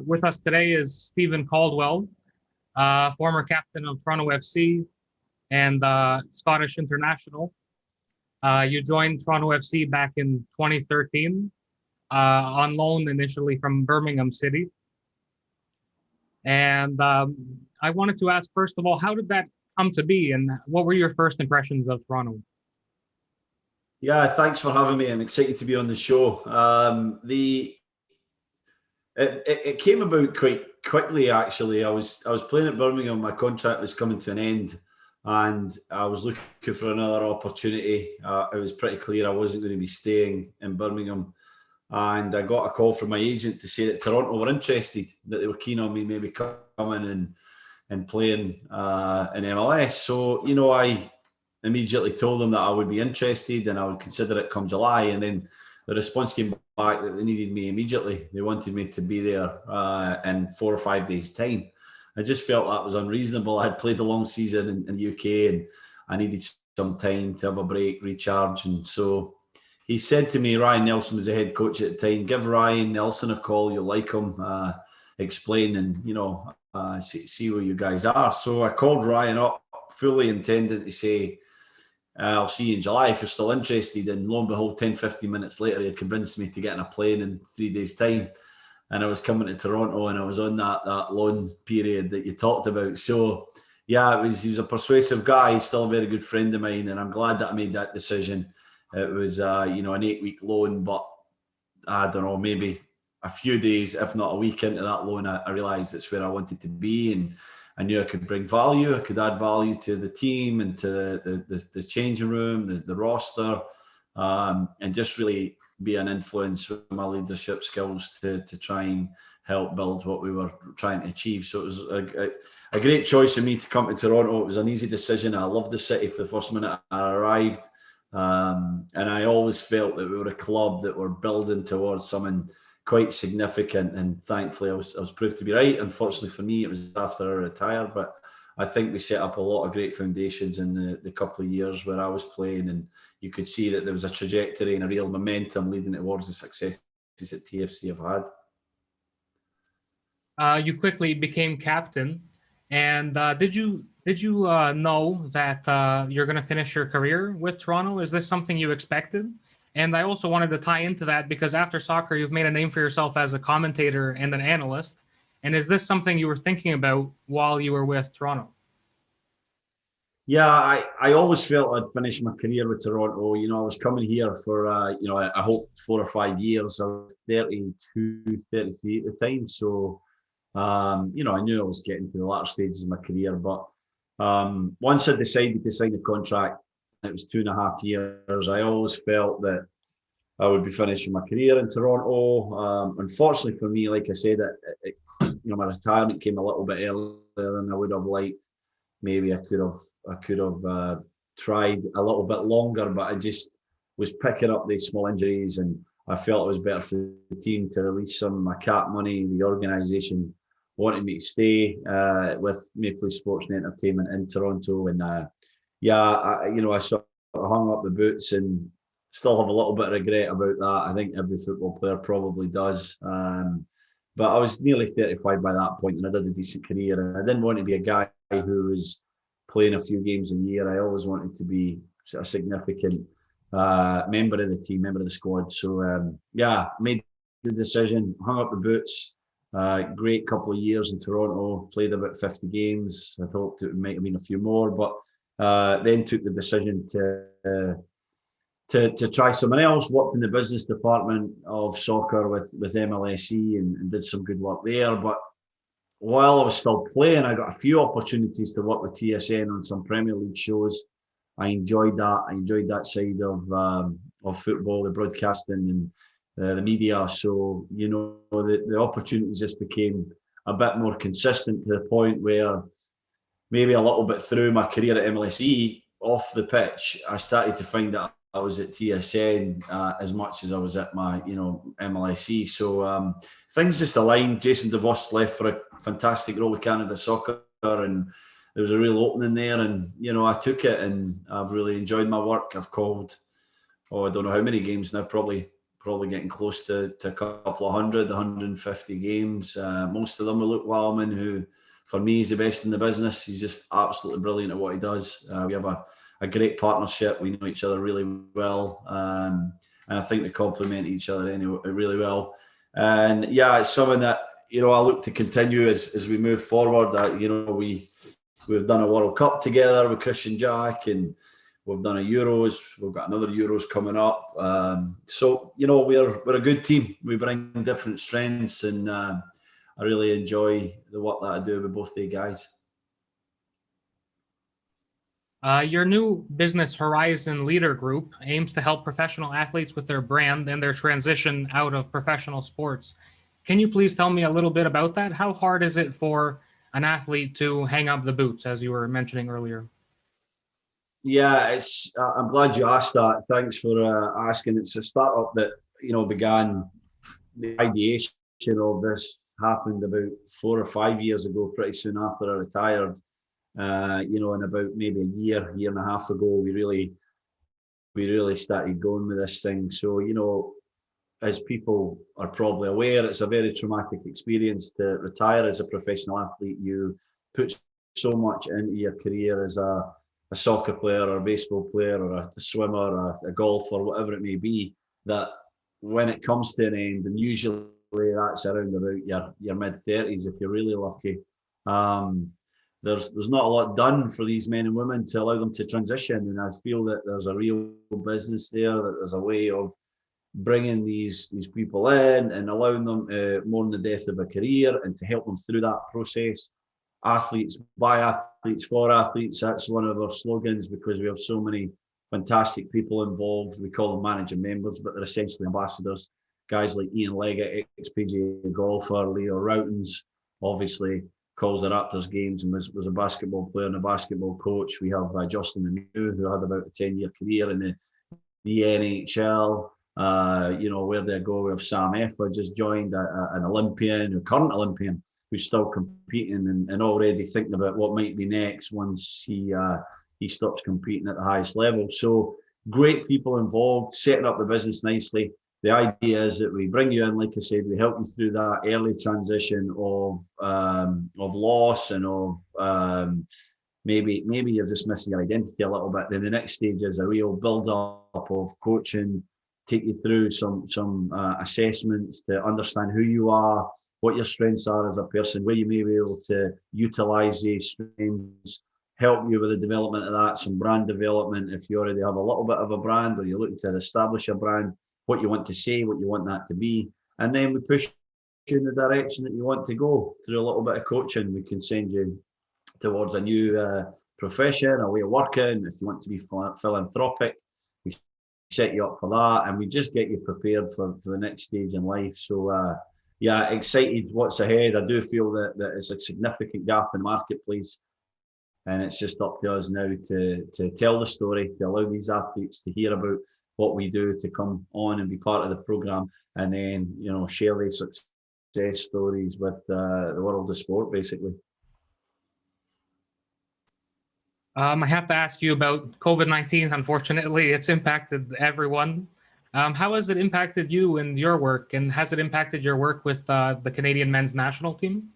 with us today is Stephen Caldwell, former captain of Toronto FC and Scottish international. You joined Toronto FC back in 2013 on loan initially from Birmingham City. And I wanted to ask, first of all, how did that come to be and what were your first impressions of Toronto? Yeah, thanks for having me. I'm excited to be on the show. It came about quite quickly, actually. I was playing at Birmingham. My contract was coming to an end, and I was looking for another opportunity. It was pretty clear I wasn't going to be staying in Birmingham, and I got a call from my agent to say that Toronto were interested, that they were keen on me maybe coming and playing in MLS. So I immediately told them that I would be interested and I would consider it come July, and then the response came back that they needed me immediately. They wanted me to be there in 4 or 5 days' time. I just felt that was unreasonable. I had played a long season in the UK and I needed some time to have a break, recharge. And so he said to me, Ryan Nelson was the head coach at the time, give Ryan Nelson a call, you'll like him, explain and, see where you guys are. So I called Ryan up, fully intending to say, I'll see you in July if you're still interested. And lo and behold, 10, 15 minutes later, he had convinced me to get in a plane in 3 days' time. And I was coming to Toronto and I was on that loan period that you talked about. So, yeah, he was a persuasive guy. He's still a very good friend of mine. And I'm glad that I made that decision. It was, an 8-week loan, but I don't know, maybe a few days, if not a week into that loan, I realised that's where I wanted to be. And I knew I could bring value. I could add value to the team and to the changing room, the roster, and just really be an influence with my leadership skills to try and help build what we were trying to achieve. So it was a great choice for me to come to Toronto. It was an easy decision. I loved the city for the first minute I arrived. And I always felt that we were a club that were building towards something quite significant, and thankfully I was proved to be right. Unfortunately for me, it was after I retired, but I think we set up a lot of great foundations in the couple of years where I was playing, and you could see that there was a trajectory and a real momentum leading towards the successes that TFC have had. You quickly became captain, and did you know that you're going to finish your career with Toronto? Is this something you expected? And I also wanted to tie into that because after soccer, you've made a name for yourself as a commentator and an analyst. And is this something you were thinking about while you were with Toronto? Yeah, I always felt I'd finish my career with Toronto. I was coming here for, I hope 4 or 5 years. I was 32, 33 at the time. So, I knew I was getting to the latter stages of my career. But once I decided to sign a contract, it was 2.5 years. I always felt that I would be finishing my career in Toronto. Unfortunately for me, like I said, my retirement came a little bit earlier than I would have liked. Maybe I could have tried a little bit longer, but I just was picking up these small injuries, and I felt it was better for the team to release some of my cap money. The organisation wanted me to stay with Maple Leaf Sports and Entertainment in Toronto, and I sort of hung up the boots and still have a little bit of regret about that. I think every football player probably does. But I was nearly 35 by that point, and I did a decent career. And I didn't want to be a guy who was playing a few games a year. I always wanted to be a significant member of the team, member of the squad. So, made the decision, hung up the boots. Great couple of years in Toronto, played about 50 games. I thought it might have been a few more, but then took the decision to try something else. Worked in the business department of soccer with MLSE and did some good work there. But while I was still playing, I got a few opportunities to work with TSN on some Premier League shows. I enjoyed that. I enjoyed that side of football, the broadcasting and the media. So the opportunities just became a bit more consistent to the point where maybe a little bit through my career at MLSE, off the pitch, I started to find that I was at TSN as much as I was at my, MLSE. So things just aligned. Jason DeVos left for a fantastic role with Canada Soccer, and there was a real opening there. And, I took it, and I've really enjoyed my work. I've called, I don't know how many games now, probably probably getting close to a couple of 150 games. Most of them with Luke Wildman, who for me is the best in the business. He's just absolutely brilliant at what he does. We have a great partnership. We know each other really well, and I think we complement each other anyway really well. And yeah, it's something that I look to continue as we move forward. We've done a World Cup together with Christian Jack, and we've done a Euros. We've got another Euros coming up. So we're a good team. We bring different strengths, and I really enjoy the work that I do with both the guys. Your new business Horizon Leader Group aims to help professional athletes with their brand and their transition out of professional sports. Can you please tell me a little bit about that? How hard is it for an athlete to hang up the boots, as you were mentioning earlier? Yeah, I'm glad you asked that. Thanks for asking. It's a startup that began. The ideation of this happened about 4 or 5 years ago, pretty soon after I retired. And about maybe a year and a half ago, we really started going with this thing. So, as people are probably aware, it's a very traumatic experience to retire as a professional athlete. You put so much into your career as a soccer player or a baseball player or a swimmer or a golfer, whatever it may be, that when it comes to an end, and usually that's around about your mid-30s if you're really lucky, there's not a lot done for these men and women to allow them to transition. And I feel that there's a real business there, that there's a way of bringing these people in and allowing them to mourn the death of a career and to help them through that process. Athletes by athletes for athletes, that's one of our slogans, because we have so many fantastic people involved. We call them managing members, but they're essentially ambassadors. Guys like Ian Leggett, ex-PGA golfer, Leo Routins, obviously calls the Raptors games and was a basketball player and a basketball coach. We have Justin Lemieux, who had about a 10-year career in the NHL. Where they go, we have Sam Effa just joined, an Olympian, a current Olympian, who's still competing and already thinking about what might be next once he stops competing at the highest level. So great people involved, setting up the business nicely. The idea is that we bring you in, like I said, we help you through that early transition of loss and of maybe you're just missing your identity a little bit. Then the next stage is a real build up of coaching, take you through some assessments to understand who you are, what your strengths are as a person, where you may be able to utilize these strengths, help you with the development of that, some brand development if you already have a little bit of a brand or you're looking to establish a brand, what you want to say, what you want that to be. And then we push you in the direction that you want to go through a little bit of coaching. We can send you towards a new profession, a way of working. If you want to be philanthropic, we set you up for that, and we just get you prepared for the next stage in life. So yeah, excited what's ahead. I do feel that it's a significant gap in the marketplace, and it's just up to us now to tell the story, to allow these athletes to hear about what we do, to come on and be part of the program, and then share their success stories with the world of sport, basically. I have to ask you about COVID-19. Unfortunately, it's impacted everyone. How has it impacted you and your work, and has it impacted your work with the Canadian men's national team?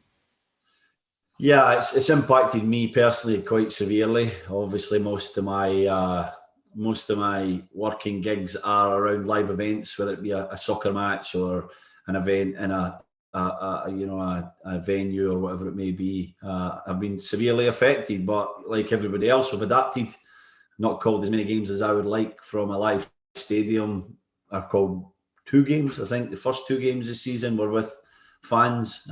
Yeah, it's impacted me personally quite severely. Obviously, most of my working gigs are around live events, whether it be a soccer match or an event in a venue or whatever it may be. I've been severely affected, but like everybody else, we've adapted. Not called as many games as I would like from a live stadium. I've called 2 games. I think the first 2 games this season were with fans.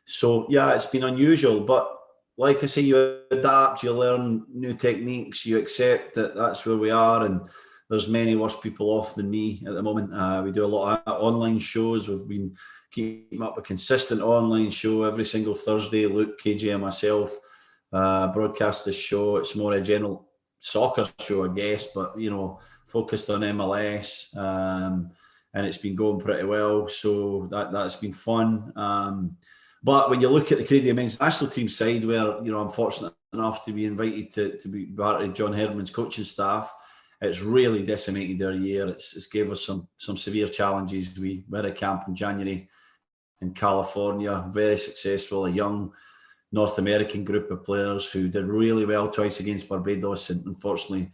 So yeah, it's been unusual, but like I say, you adapt, you learn new techniques, you accept that that's where we are, and there's many worse people off than me at the moment. We do a lot of online shows. We've been keeping up a consistent online show every single Thursday. Luke, KJ and myself broadcast this show. It's more a general soccer show, I guess, but focused on MLS, and it's been going pretty well. So that's been fun. But when you look at the Canadian men's national team side, where I'm fortunate enough to be invited to be part of John Herdman's coaching staff, it's really decimated our year. It's gave us some severe challenges. We were at camp in January in California, very successful, a young North American group of players who did really well twice against Barbados, and unfortunately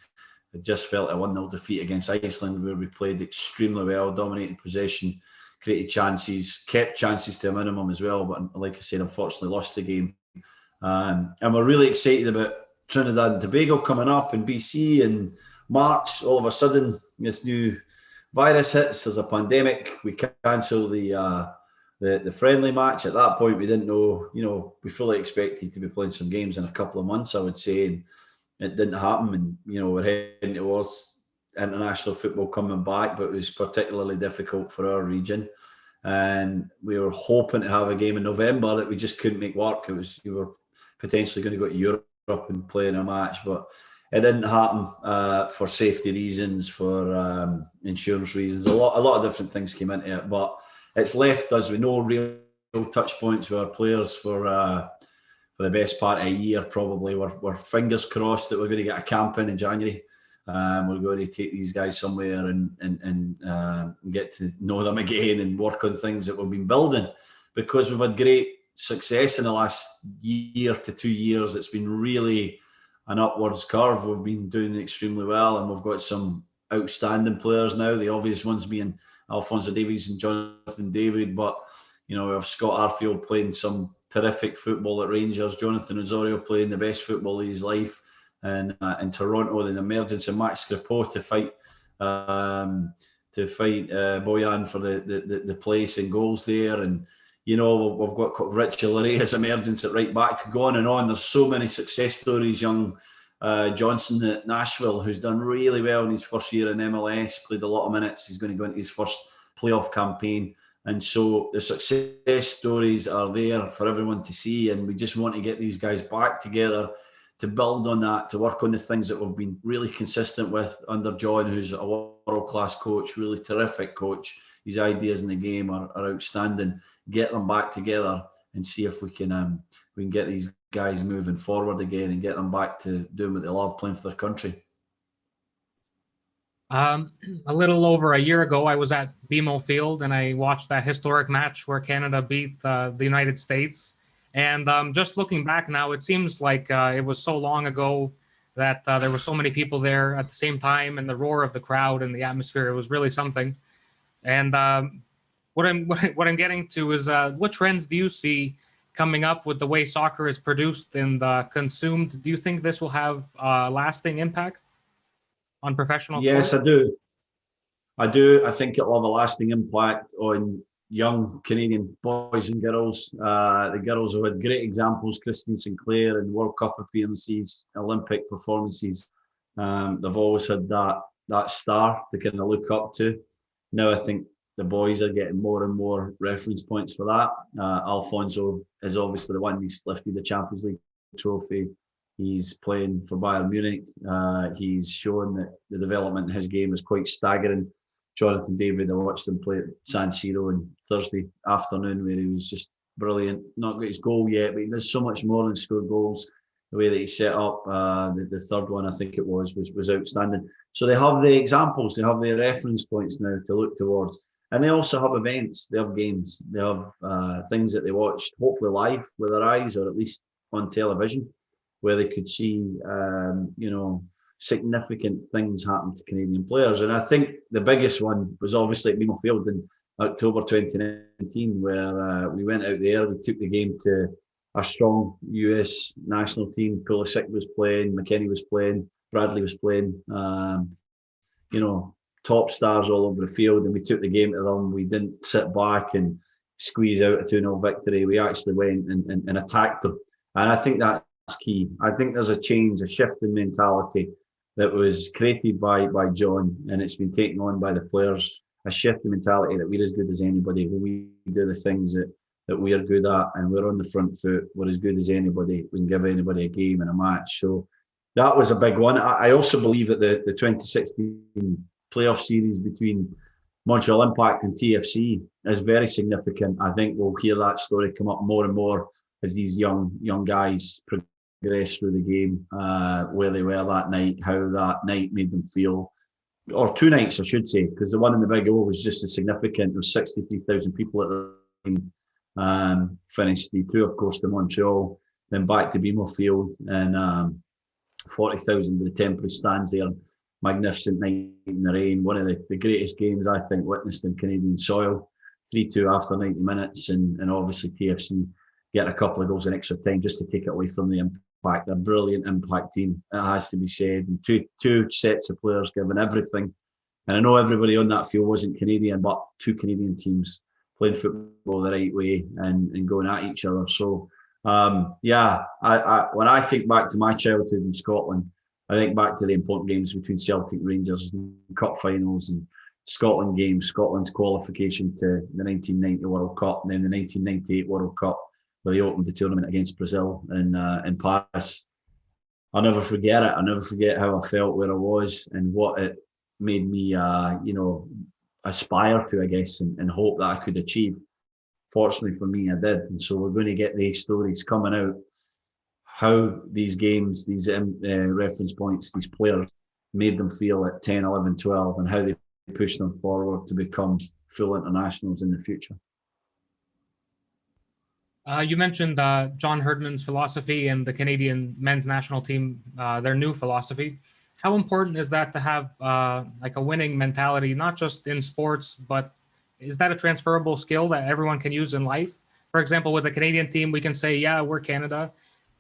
it just felt a 1-0 defeat against Iceland, where we played extremely well, dominated possession, created chances, kept chances to a minimum as well, but like I said, unfortunately lost the game. And we're really excited about Trinidad and Tobago coming up in BC in March. All of a sudden this new virus hits, there's a pandemic, we cancel the friendly match. At that point, we didn't know, we fully expected to be playing some games in a couple of months, I would say, and it didn't happen. And, we're heading towards international football coming back, but it was particularly difficult for our region. And we were hoping to have a game in November that we just couldn't make work. We were potentially going to go to Europe and play in a match, but it didn't happen for safety reasons, for insurance reasons. A lot of different things came into it, but it's left us with no real touch points with our players for the best part of a year, probably. We're fingers crossed that we're going to get a camp in January. We're going to take these guys somewhere and get to know them again and work on things that we've been building, because we've had great success in the last year to 2 years. It's been really an upwards curve. We've been doing extremely well, and we've got some outstanding players now, the obvious ones being Alphonso Davies and Jonathan David, but we have Scott Arfield playing some terrific football at Rangers, Jonathan Osorio playing the best football of his life, and in Toronto, the emergence of Max Scripo to fight Boyan for the place and goals there. And we've got Richie Larea's emergence at right back. Go on and on. There's so many success stories. Young Johnson at Nashville, who's done really well in his first year in MLS, played a lot of minutes. He's going to go into his first playoff campaign. And so the success stories are there for everyone to see. And we just want to get these guys back together to build on that, to work on the things that we've been really consistent with under John, who's a world-class coach, really terrific coach. His ideas in the game are outstanding. Get them back together and see if we can get these guys moving forward again and get them back to doing what they love, playing for their country. A little over a year ago, I was at BMO Field and I watched that historic match where Canada beat the United States. And just looking back now, it seems like it was so long ago that there were so many people there at the same time, and the roar of the crowd and the atmosphere was really something. And what I'm getting to is what trends do you see coming up with the way soccer is produced and consumed? Do you think this will have a lasting impact on professional Yes, sport? I do. I think it'll have a lasting impact on young Canadian boys and girls. The girls have had great examples, Christine Sinclair in World Cup appearances, Olympic performances. They've always had that star to kind of look up to. Now I think the boys are getting more and more reference points for that. Alfonso is obviously the one who's lifted the Champions League trophy. He's playing for Bayern Munich. He's shown that the development in his game is quite staggering. Jonathan David, I watched him play at San Siro on Thursday afternoon, where he was just brilliant. Not got his goal yet, but he does so much more than score goals. The way that he set up the third one, I think it was outstanding. So they have the examples, they have the reference points now to look towards. And they also have events, they have games, they have things that they watched, hopefully live with their eyes, or at least on television, where they could see, significant things happen to Canadian players. And I think the biggest one was obviously at BMO Field in October 2019, where we went out there, we took the game to a strong US national team. Pulisic was playing, McKennie was playing, Bradley was playing, top stars all over the field, and we took the game to them. We didn't sit back and squeeze out a 2-0 victory. We actually went and attacked them. And I think that's key. I think there's a change, a shift in mentality that was created by John, and it's been taken on by the players, a shift in mentality that we're as good as anybody. When we do the things that we are good at and we're on the front foot, we're as good as anybody. We can give anybody a game and a match. So that was a big one. I also believe that the 2016 playoff series between Montreal Impact and TFC is very significant. I think we'll hear that story come up more and more as these young guys progress through the game, where they were that night, how that night made them feel. or 2 nights, I should say, because the one in the Big O was just as significant. There was 63,000 people at the time. Finished the tour, of course, to Montreal, then back to BMO Field, and 40,000 with the temporary stands there. Magnificent night in the rain. One of the greatest games I think witnessed in Canadian soil. 3-2 after 90 minutes, and obviously TFC get a couple of goals in extra time just to take it away from the impact. A brilliant impact team, it has to be said. And two sets of players giving everything. And I know everybody on that field wasn't Canadian, but 2 Canadian teams playing football the right way and going at each other. So yeah, when I think back to my childhood in Scotland, I think back to the important games between Celtic and Rangers, and cup finals, and Scotland games, Scotland's qualification to the 1990 World Cup, and then the 1998 World Cup, where they opened the tournament against Brazil in Paris. I'll never forget it. I'll never forget how I felt, where I was, and what it made me, aspire to, I guess, and hope that I could achieve. Fortunately for me, I did. And so we're going to get these stories coming out, how these games, these reference points, these players made them feel at 10, 11, 12, and how they pushed them forward to become full internationals in the future. You mentioned John Herdman's philosophy and the Canadian men's national team, their new philosophy. How important is that to have like a winning mentality, not just in sports, but is that a transferable skill that everyone can use in life? For example, with the Canadian team, we can say, yeah, we're Canada.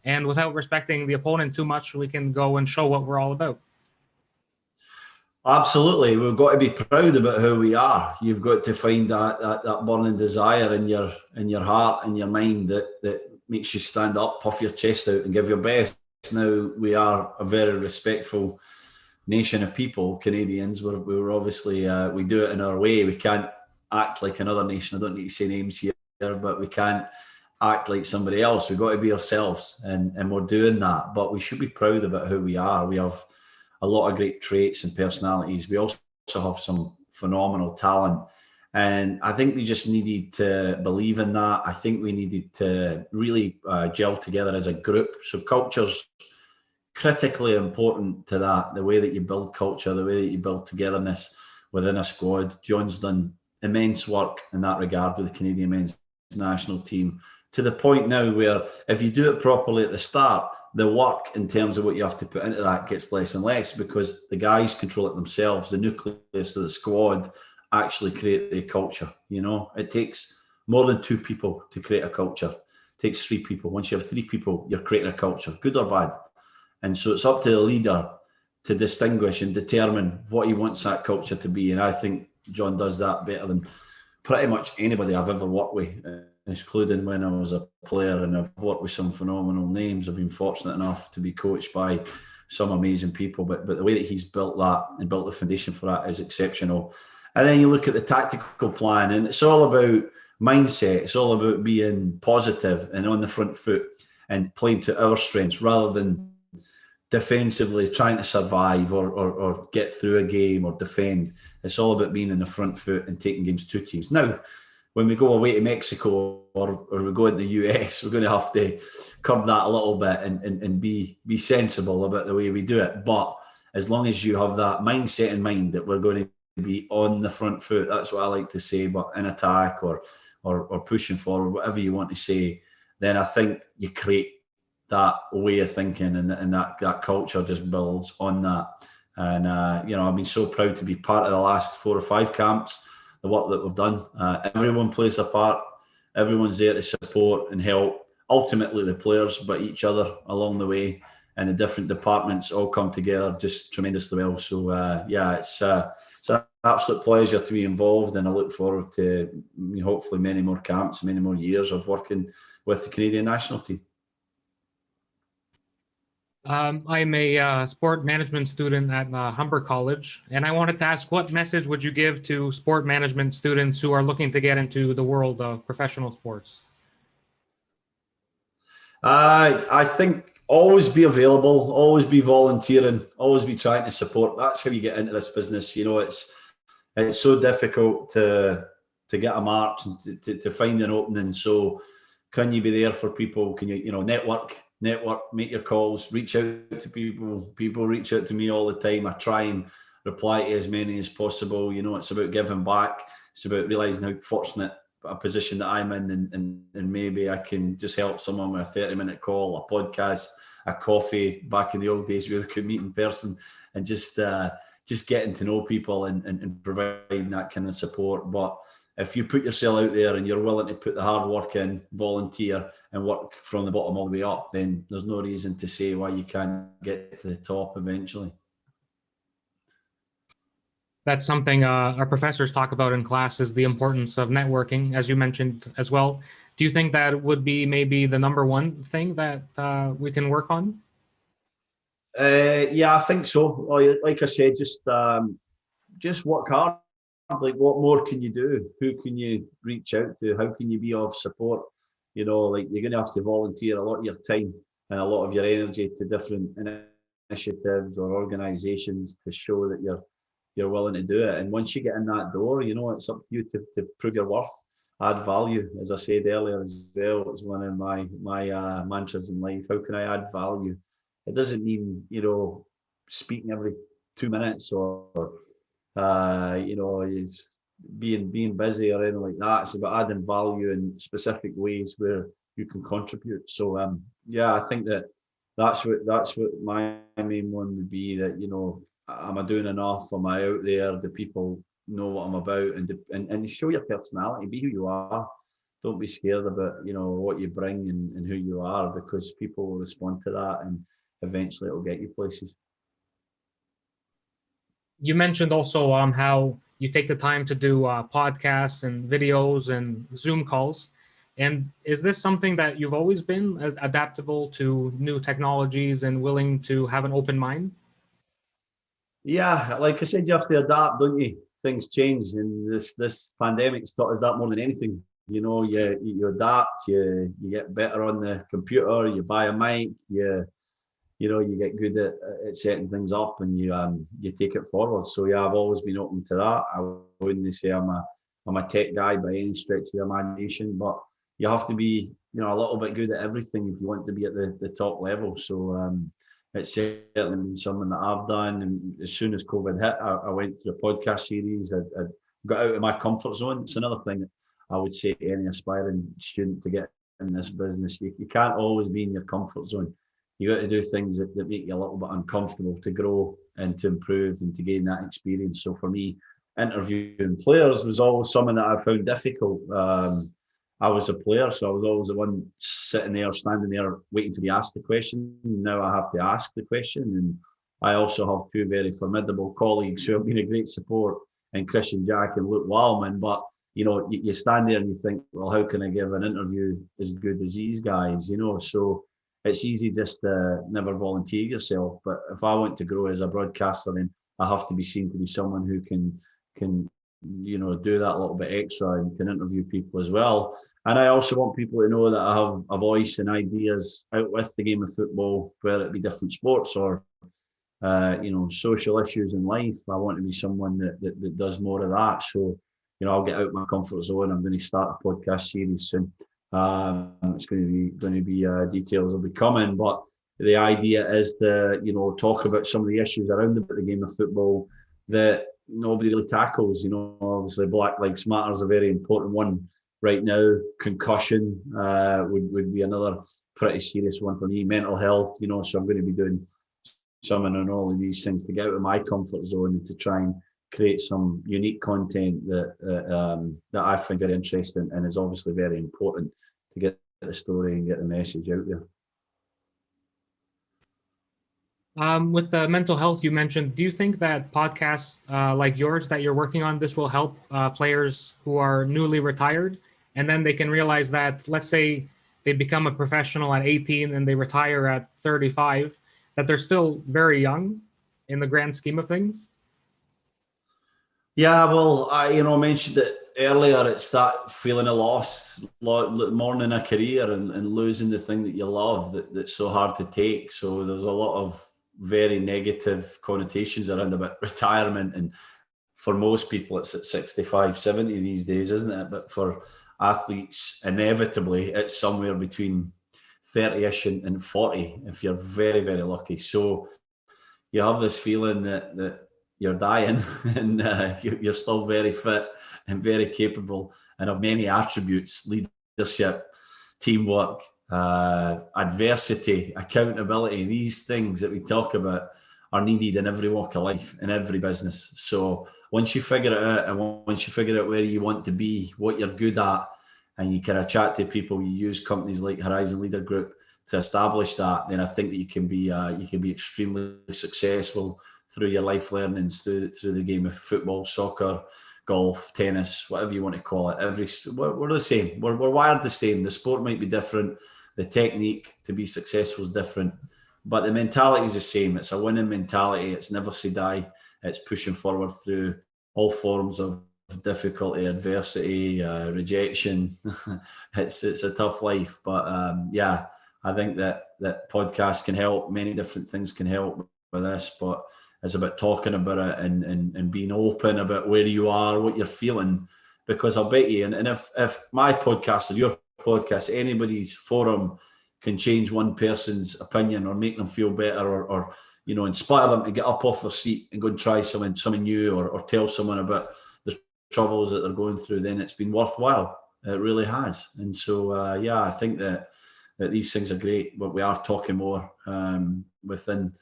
And without respecting the opponent too much, we can go and show what we're all about. Absolutely. We've got to be proud about who we are. You've got to find that burning desire in your heart and your mind that makes you stand up, puff your chest out and give your best. Now, we are a very respectful nation of people, Canadians. We're obviously, we do it in our way. We can't act like another nation. I don't need to say names here, but we can't act like somebody else. We've got to be ourselves, and we're doing that. But we should be proud about who we are. We have a lot of great traits and personalities. We also have some phenomenal talent. And I think we just needed to believe in that. I think we needed to really gel together as a group. So culture's critically important to that, the way that you build culture, the way that you build togetherness within a squad. John's done immense work in that regard with the Canadian men's national team, to the point now where if you do it properly at the start, the work in terms of what you have to put into that gets less and less, because the guys control it themselves. The nucleus of the squad actually create the culture. You know, it takes more than 2 people to create a culture. It takes 3 people. Once you have 3 people, you're creating a culture, good or bad. And so it's up to the leader to distinguish and determine what he wants that culture to be. And I think John does that better than pretty much anybody I've ever worked with, including when I was a player, and I've worked with some phenomenal names. I've been fortunate enough to be coached by some amazing people, but the way that he's built that and built the foundation for that is exceptional. And then you look at the tactical plan, and it's all about mindset. It's all about being positive and on the front foot and playing to our strengths rather than defensively trying to survive or get through a game or defend. It's all about being in the front foot and taking games to teams. Now, when we go away to Mexico or we go in the US, we're going to have to curb that a little bit and be sensible about the way we do it. But as long as you have that mindset in mind that we're going to be on the front foot, that's what I like to say, but in attack or pushing forward, whatever you want to say, then I think you create that way of thinking, and that culture just builds on that. And, I've been so proud to be part of the last 4 or 5 camps, the work that we've done. Everyone plays a part. Everyone's there to support and help. Ultimately the players, but each other along the way, and the different departments all come together just tremendously well. So, it's an absolute pleasure to be involved, and I look forward to hopefully many more camps, many more years of working with the Canadian national team. I'm a sport management student at Humber College, and I wanted to ask, what message would you give to sport management students who are looking to get into the world of professional sports? I think always be available, always be volunteering, always be trying to support. That's how you get into this business. It's so difficult to get a march and to find an opening. So can you be there for people? Can you, network, make your calls, reach out to people. People reach out to me all the time. I try and reply to as many as possible. You know, it's about giving back. It's about realising how fortunate a position that I'm in, and maybe I can just help someone with a 30-minute call, a podcast, a coffee. Back in the old days, we could meet in person and just getting to know people and providing that kind of support. But if you put yourself out there and you're willing to put the hard work in, volunteer and work from the bottom all the way up, then there's no reason to say why you can't get to the top eventually. That's something our professors talk about in class, is the importance of networking, as you mentioned as well. Do you think that would be maybe the number one thing that we can work on? Yeah, I think so. Like I said, just work hard. Like, what more can you do? Who can you reach out to? How can you be of support? You know, like, you're going to have to volunteer a lot of your time and a lot of your energy to different initiatives or organisations to show that you're willing to do it. And once you get in that door, you know, it's up to you to prove your worth, add value. As I said earlier as well, it's one of my mantras in life. How can I add value? It doesn't mean, you know, speaking every 2 minutes or you know, is being busy or anything like that. It's about adding value in specific ways where you can contribute. So yeah, I think that's what my main one would be. That, you know, am I doing enough? Am I out there? Do people know what I'm about? And show your personality. Be who you are. Don't be scared about, you know, what you bring and who you are, because people will respond to that, and eventually it'll get you places. You mentioned also how you take the time to do podcasts and videos and Zoom calls. And is this something that you've always been as adaptable to new technologies and willing to have an open mind? Yeah, like I said, you have to adapt, don't you? Things change, and this pandemic's taught us that more than anything. You know, you adapt, you get better on the computer, you buy a mic, you know, you get good at setting things up, and you take it forward. So yeah, I've always been open to that. I wouldn't say I'm a tech guy by any stretch of the imagination, but you have to be, you know, a little bit good at everything if you want to be at the top level. So it's certainly been something that I've done. And as soon as COVID hit, I went through a podcast series. I got out of my comfort zone. It's another thing that I would say to any aspiring student to get in this business. You can't always be in your comfort zone. You got to do things that make you a little bit uncomfortable to grow and to improve and to gain that experience. So for me, interviewing players was always something that I found difficult. I was a player, so I was always the one sitting there, standing there, waiting to be asked the question. Now I have to ask the question. And I also have two very formidable colleagues who have been a great support, and Christian Jack and Luke Wildman. But, you know, you stand there and you think, well, how can I give an interview as good as these guys? You know, so it's easy just to never volunteer yourself. But if I want to grow as a broadcaster, then I have to be seen to be someone who can you know, do that a little bit extra and can interview people as well. And I also want people to know that I have a voice and ideas out with the game of football, whether it be different sports or you know, social issues in life. I want to be someone that does more of that. So, you know, I'll get out my comfort zone. I'm going to start a podcast series soon. It's going to be details will be coming, but the idea is to, you know, talk about some of the issues around the game of football that nobody really tackles. You know, obviously Black Lives Matter is a very important one right now. Concussion would be another pretty serious one for me. Mental health, you know, so I'm going to be doing something on all of these things to get out of my comfort zone and to try and create some unique content that I find very interesting and is obviously very important to get the story and get the message out there. With the mental health you mentioned, do you think that podcasts like yours that you're working on, this will help players who are newly retired, and then they can realize that, let's say they become a professional at 18 and they retire at 35, that they're still very young in the grand scheme of things? Yeah, well, I mentioned it earlier. It's that feeling of loss, mourning a career and losing the thing that you love that's so hard to take. So there's a lot of very negative connotations around about retirement, and for most people it's at 65, 70 these days, isn't it? But for athletes, inevitably it's somewhere between 30ish and 40 if you're very, very lucky. So you have this feeling that you're dying, and you're still very fit and very capable, and of many attributes: leadership, teamwork, adversity, accountability. These things that we talk about are needed in every walk of life, in every business. So once you figure it out, and once you figure out where you want to be, what you're good at, and you kind of chat to people, you use companies like Horizon Leader Group to establish that, then I think that you can be extremely successful through your life learnings, through the game of football, soccer, golf, tennis, whatever you want to call it. We're the same. We're wired the same. The sport might be different. The technique to be successful is different, but the mentality is the same. It's a winning mentality. It's never say die. It's pushing forward through all forms of difficulty, adversity, rejection. It's a tough life, but yeah, I think that podcasts can help. Many different things can help with this, but it's about talking about it and being open about where you are, what you're feeling. Because I'll bet you, and if my podcast or your podcast, anybody's forum can change one person's opinion or make them feel better, or inspire them to get up off their seat and go and try something new, or tell someone about the troubles that they're going through, then it's been worthwhile. It really has. And so, yeah, I think that these things are great, but we are talking more within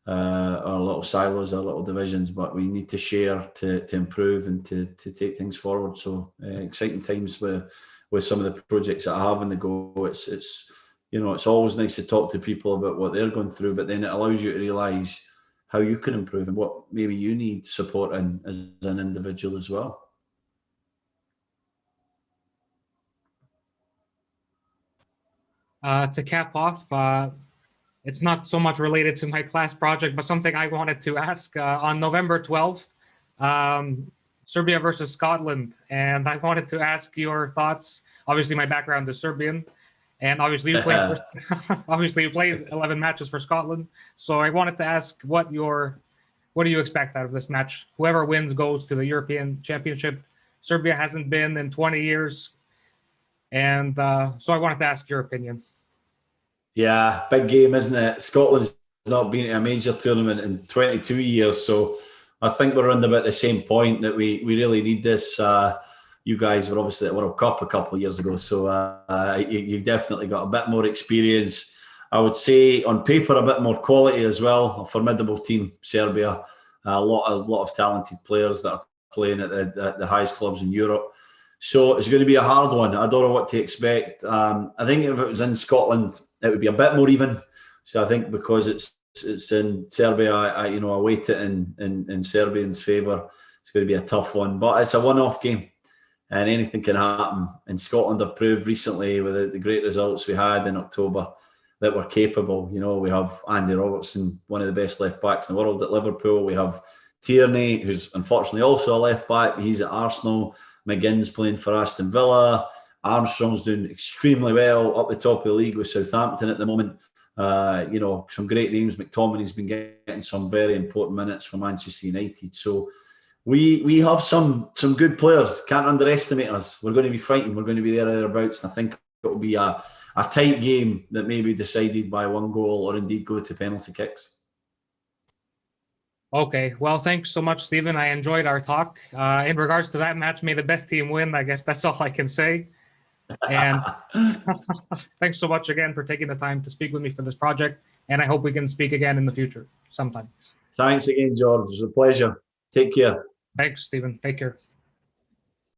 our little silos, our little divisions, but we need to share to improve and to take things forward. So exciting times with some of the projects that I have on the go. It's always nice to talk to people about what they're going through, but then it allows you to realise how you can improve and what maybe you need support in as an individual as well. To cap off, it's not so much related to my class project, but something I wanted to ask. On November 12th, Serbia versus Scotland, and I wanted to ask your thoughts. Obviously, my background is Serbian, and obviously you played obviously you played 11 matches for Scotland. So I wanted to ask what do you expect out of this match? Whoever wins goes to the European Championship. Serbia hasn't been in 20 years, and so I wanted to ask your opinion. Yeah, big game, isn't it? Scotland's not been to a major tournament in 22 years, so I think we're around about the same point that we really need this. You guys were obviously at the World Cup a couple of years ago, so you've definitely got a bit more experience. I would say on paper a bit more quality as well. A formidable team, Serbia. A lot of talented players that are playing at the highest clubs in Europe. So it's going to be a hard one. I don't know what to expect. I think if it was in Scotland, it would be a bit more even. So I think because it's in Serbia, I weight it in Serbians' favour. It's going to be a tough one, but it's a one-off game, and anything can happen. And Scotland have proved recently with the great results we had in October that we're capable. We have Andy Robertson, one of the best left backs in the world at Liverpool. We have Tierney, who's unfortunately also a left back. He's at Arsenal. McGinn's playing for Aston Villa. Armstrong's doing extremely well up the top of the league with Southampton at the moment. Some great names. McTominay's been getting some very important minutes for Manchester United. So we have some good players. Can't underestimate us. We're going to be fighting. We're going to be thereabouts. And I think it will be a tight game that may be decided by one goal or indeed go to penalty kicks. Okay, well, thanks so much, Stephen. I enjoyed our talk. In regards to that match, may the best team win. I guess that's all I can say. And thanks so much again for taking the time to speak with me for this project. And I hope we can speak again in the future sometime. Thanks again, George. It was a pleasure. Take care. Thanks, Stephen. Take care.